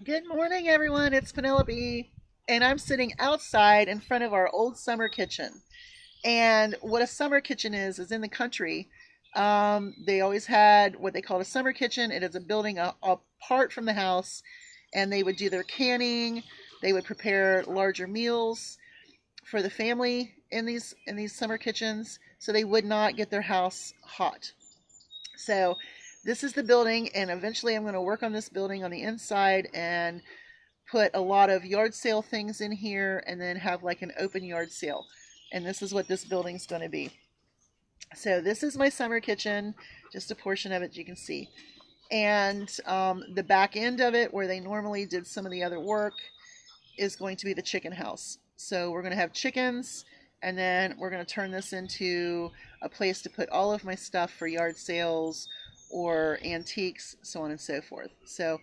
Good morning, everyone. It's Penelope, and I'm sitting outside in front of our old summer kitchen. And what a summer kitchen is in the country. They always had what they called a summer kitchen. It is a building apart from the house, and they would do their canning. They would prepare larger meals for the family in these summer kitchens, so they would not get their house hot. So this is the building, and eventually I'm going to work on this building on the inside and put a lot of yard sale things in here and then have like an open yard sale. And this is what this building's going to be. So this is my summer kitchen, just a portion of it you can see. And the back end of it, where they normally did some of the other work, is going to be the chicken house. So we're going to have chickens, and then we're going to turn this into a place to put all of my stuff for yard sales or antiques, so on and so forth. So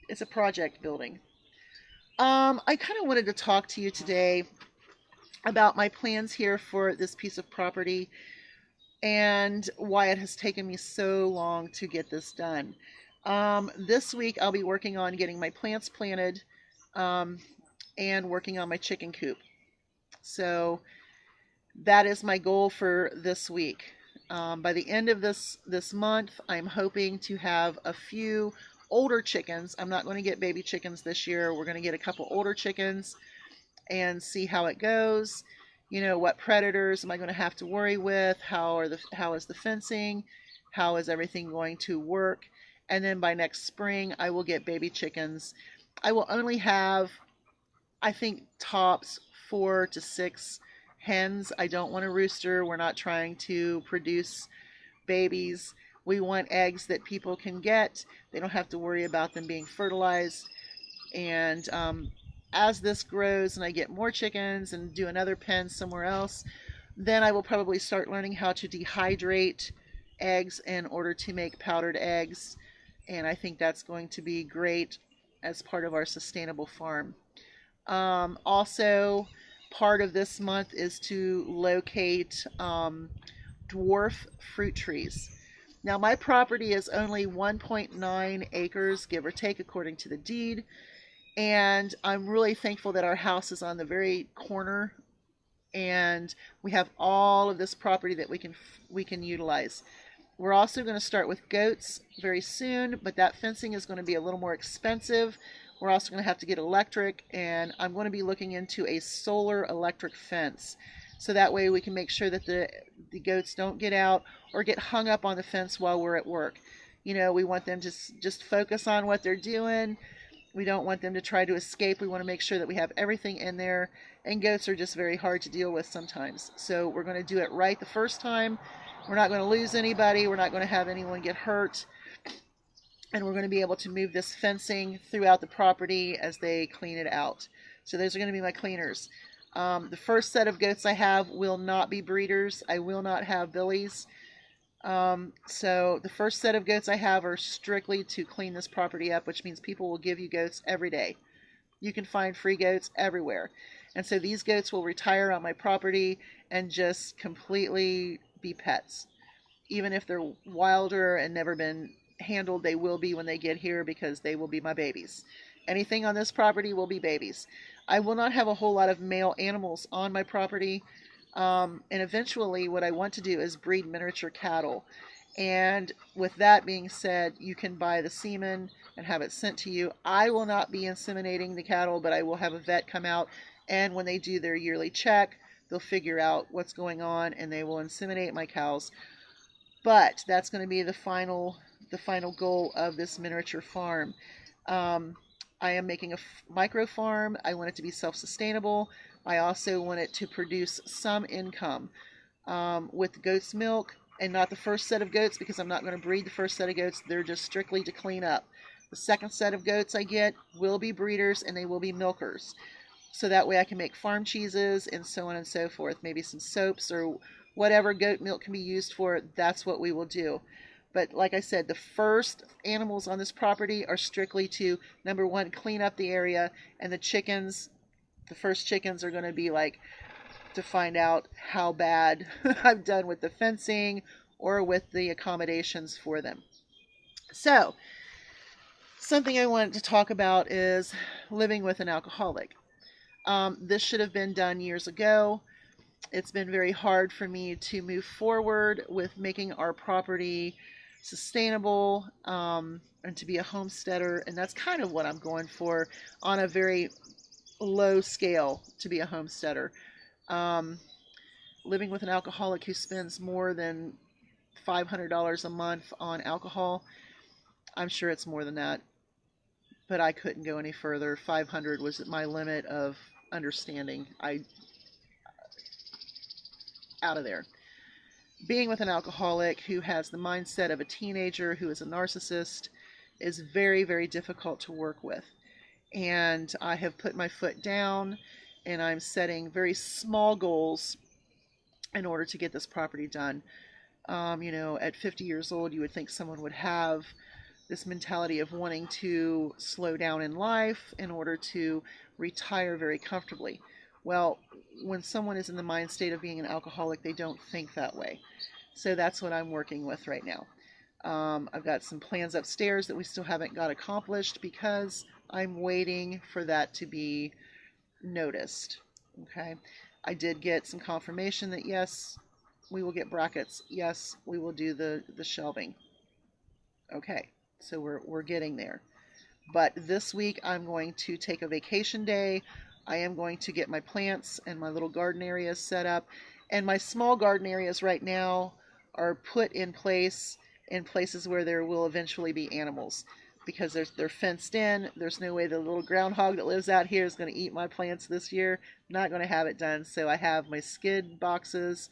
it's a project building. I kind of wanted to talk to you today about my plans here for this piece of property and why it has taken me so long to get this done. This week I'll be working on getting my plants planted um, and working on my chicken coop. So that is my goal for this week. By the end of this month, I'm hoping to have a few older chickens. I'm not going to get baby chickens this year. We're going to get a couple older chickens and see how it goes. You know, what predators am I going to have to worry with? How is the fencing? How is everything going to work? And then by next spring, I will get baby chickens. I will only have, I think, tops 4 to 6 hens. I don't want a rooster. We're not trying to produce babies. We want eggs that people can get. They don't have to worry about them being fertilized. And as this grows and I get more chickens and do another pen somewhere else, then I will probably start learning how to dehydrate eggs in order to make powdered eggs. And I think that's going to be great as part of our sustainable farm. Also, part of this month is to locate dwarf fruit trees. Now, my property is only 1.9 acres, give or take, according to the deed. And I'm really thankful that our house is on the very corner and we have all of this property that we can utilize. We're also going to start with goats very soon, but that fencing is going to be a little more expensive. We're also going to have to get electric, and I'm going to be looking into a solar electric fence. So that way we can make sure that the goats don't get out or get hung up on the fence while we're at work. You know, we want them to just focus on what they're doing. We don't want them to try to escape. We want to make sure that we have everything in there. And goats are just very hard to deal with sometimes. So we're going to do it right the first time. We're not going to lose anybody. We're not going to have anyone get hurt. And we're going to be able to move this fencing throughout the property as they clean it out. So those are going to be my cleaners. The first set of goats I have will not be breeders. I will not have billies. So the first set of goats I have are strictly to clean this property up, which means people will give you goats every day. You can find free goats everywhere. And so these goats will retire on my property and just completely be pets. Even if they're wilder and never been handled, they will be when they get here because they will be my babies. Anything on this property will be babies. I will not have a whole lot of male animals on my property. And eventually, what I want to do is breed miniature cattle. And with that being said, you can buy the semen and have it sent to you. I will not be inseminating the cattle, but I will have a vet come out. And when they do their yearly check, they'll figure out what's going on and they will inseminate my cows. But that's going to be the final goal of this miniature farm. Um, I am making a micro farm. I want it to be self-sustainable. I also want it to produce some income with goat's milk, and not the first set of goats because I'm not going to breed the first set of goats. They're just strictly to clean up. The second set of goats I get will be breeders and they will be milkers. So that way I can make farm cheeses and so on and so forth. Maybe some soaps or whatever goat milk can be used for. That's what we will do. But like I said, the first animals on this property are strictly to, number one, clean up the area, and the first chickens are going to be like to find out how bad I've done with the fencing or with the accommodations for them. So Something I wanted to talk about is living with an alcoholic. This should have been done years ago. It's been very hard for me to move forward with making our property sustainable, and to be a homesteader. And that's kind of what I'm going for on a very low scale, to be a homesteader. Um, Living with an alcoholic who spends more than $500 a month on alcohol, I'm sure it's more than that, but I couldn't go any further. 500 was my limit of understanding. I out of there. Being with an alcoholic who has the mindset of a teenager who is a narcissist is very, very difficult to work with. And I have put my foot down and I'm setting very small goals in order to get this property done. At 50 years old, you would think someone would have this mentality of wanting to slow down in life in order to retire very comfortably. Well, when someone is in the mind state of being an alcoholic, they don't think that way. So that's what I'm working with right now. I've got some plans upstairs that we still haven't got accomplished because I'm waiting for that to be noticed. Okay. I did get some confirmation that yes, we will get brackets. Yes, we will do the shelving. Okay. So we're getting there. But this week I'm going to take a vacation day. I am going to get my plants and my little garden areas set up. And my small garden areas right now are put in place in places where there will eventually be animals because they're fenced in. There's no way the little groundhog that lives out here is going to eat my plants this year. I'm not going to have it done. So I have my skid boxes,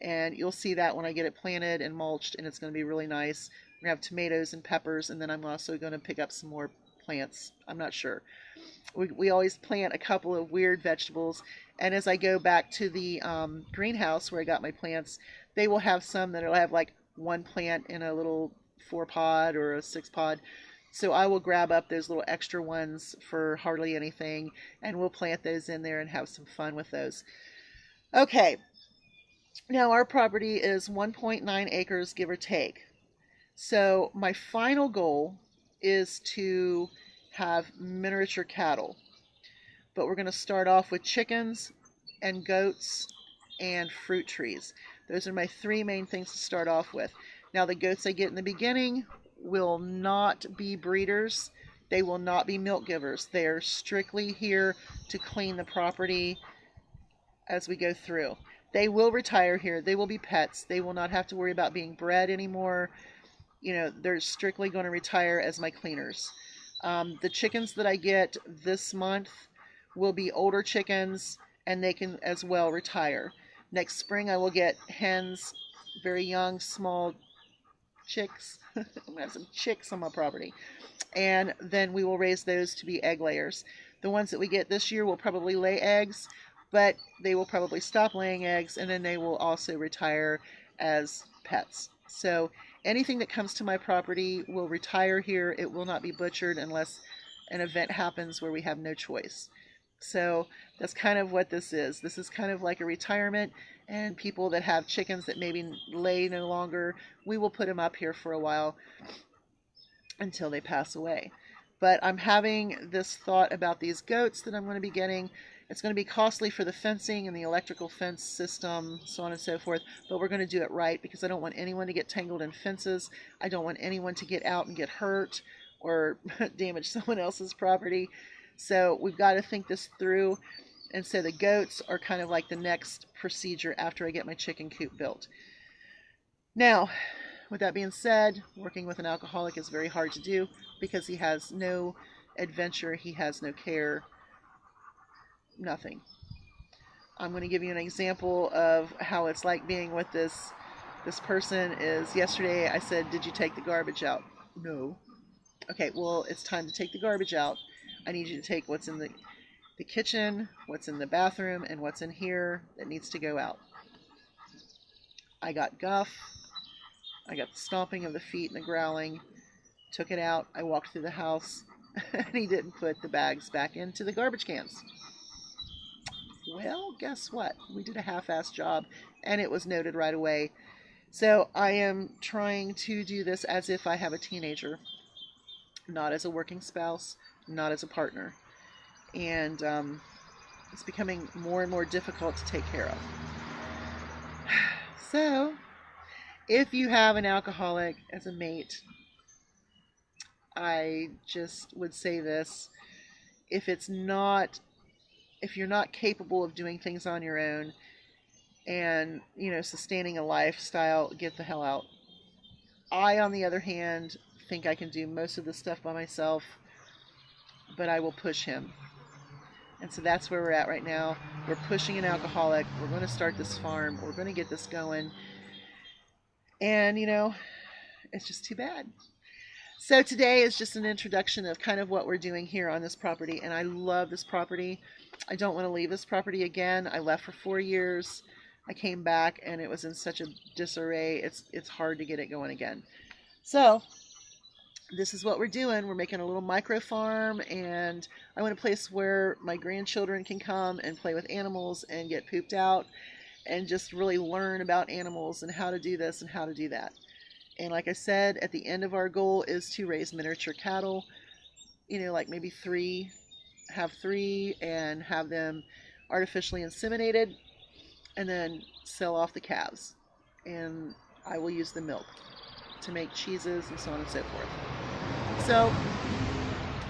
and you'll see that when I get it planted and mulched, and it's going to be really nice. We're going to have tomatoes and peppers, and then I'm also going to pick up some more plants. I'm not sure. We always plant a couple of weird vegetables, and as I go back to the greenhouse where I got my plants, they will have some that will have like one plant in a little 4 pod or a 6 pod. So I will grab up those little extra ones for hardly anything, and we'll plant those in there and have some fun with those. Okay, now our property is 1.9 acres, give or take. So my final goal is to have miniature cattle. But we're going to start off with chickens and goats and fruit trees. Those are my 3 main things to start off with. Now the goats I get in the beginning will not be breeders. They will not be milk givers. They are strictly here to clean the property as we go through. They will retire here. They will be pets. They will not have to worry about being bred anymore. They're strictly going to retire as my cleaners. The chickens that I get this month will be older chickens, and they can as well retire. Next spring, I will get hens, very young, small chicks. I'm going to have some chicks on my property. And then we will raise those to be egg layers. The ones that we get this year will probably lay eggs, but they will probably stop laying eggs, and then they will also retire as pets. So anything that comes to my property will retire here. It will not be butchered unless an event happens where we have no choice. So that's kind of what this is. This is kind of like a retirement, and people that have chickens that maybe lay no longer, we will put them up here for a while until they pass away. But I'm having this thought about these goats that I'm going to be getting. It's going to be costly for the fencing and the electrical fence system, so on and so forth, but we're going to do it right because I don't want anyone to get tangled in fences. I don't want anyone to get out and get hurt or damage someone else's property. So we've got to think this through. And so the goats are kind of like the next procedure after I get my chicken coop built. Now, with that being said, working with an alcoholic is very hard to do because he has no adventure, he has no care, nothing. I'm going to give you an example of how it's like being with this person. Is yesterday I said, "Did you take the garbage out?" "No." "Okay, well, it's time to take the garbage out. I need you to take what's in the kitchen, what's in the bathroom, and what's in here that needs to go out." I got guff. I got the stomping of the feet and the growling. Took it out. I walked through the house, and he didn't put the bags back into the garbage cans. Well, guess what? We did a half-assed job, and it was noted right away. So I am trying to do this as if I have a teenager. not as a working spouse, not as a partner. And it's becoming more and more difficult to take care of. So, if you have an alcoholic as a mate, I just would say this. If you're not capable of doing things on your own and, sustaining a lifestyle, get the hell out. I, on the other hand, think I can do most of the stuff by myself, but I will push him. And so that's where we're at right now. We're pushing an alcoholic. We're going to start this farm. We're going to get this going. And, it's just too bad. So today is just an introduction of kind of what we're doing here on this property. And I love this property. I don't want to leave this property again. I left for 4 years. I came back and it was in such a disarray. It's hard to get it going again. So this is what we're doing. We're making a little micro farm, and I want a place where my grandchildren can come and play with animals and get pooped out and just really learn about animals and how to do this and how to do that. And like I said, at the end of our goal is to raise miniature cattle, like maybe have three and have them artificially inseminated and then sell off the calves. And I will use the milk to make cheeses and so on and so forth. So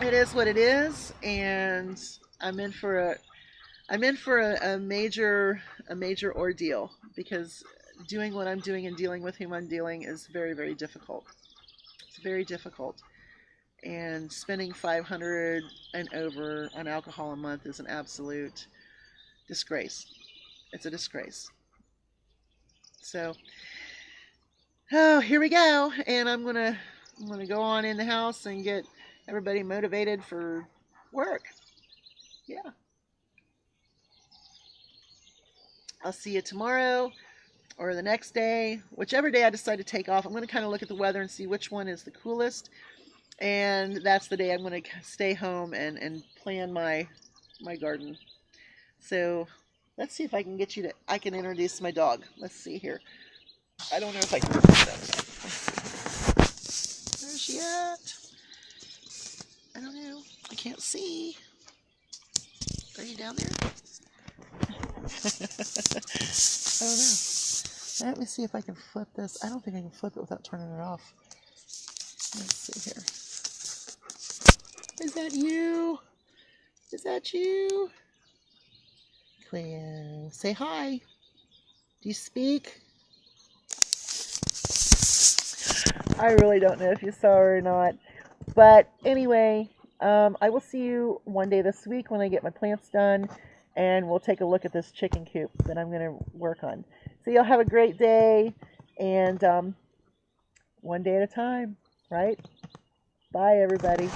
it is what it is, and I'm in for a major ordeal, because doing what I'm doing and dealing with whom I'm dealing is very, very difficult. It's very difficult. And spending $500 and over on alcohol a month is an absolute disgrace. It's a disgrace. So, here we go. And I'm gonna go on in the house and get everybody motivated for work. Yeah. I'll see you tomorrow or the next day, whichever day I decide to take off. I'm going to kind of look at the weather and see which one is the coolest. And that's the day I'm going to stay home and plan my garden. So let's see if I can I can introduce my dog. Let's see here. I don't know if I can do that. Where's she at? I don't know. I can't see. Are you down there? I don't know. Let me see if I can flip this. I don't think I can flip it without turning it off. Let's see here. Is that you? Is that you? Cleo, say hi. Do you speak? I really don't know if you saw her or not. But anyway, I will see you one day this week when I get my plants done, and we'll take a look at this chicken coop that I'm going to work on. So y'all have a great day, and one day at a time, right? Bye, everybody.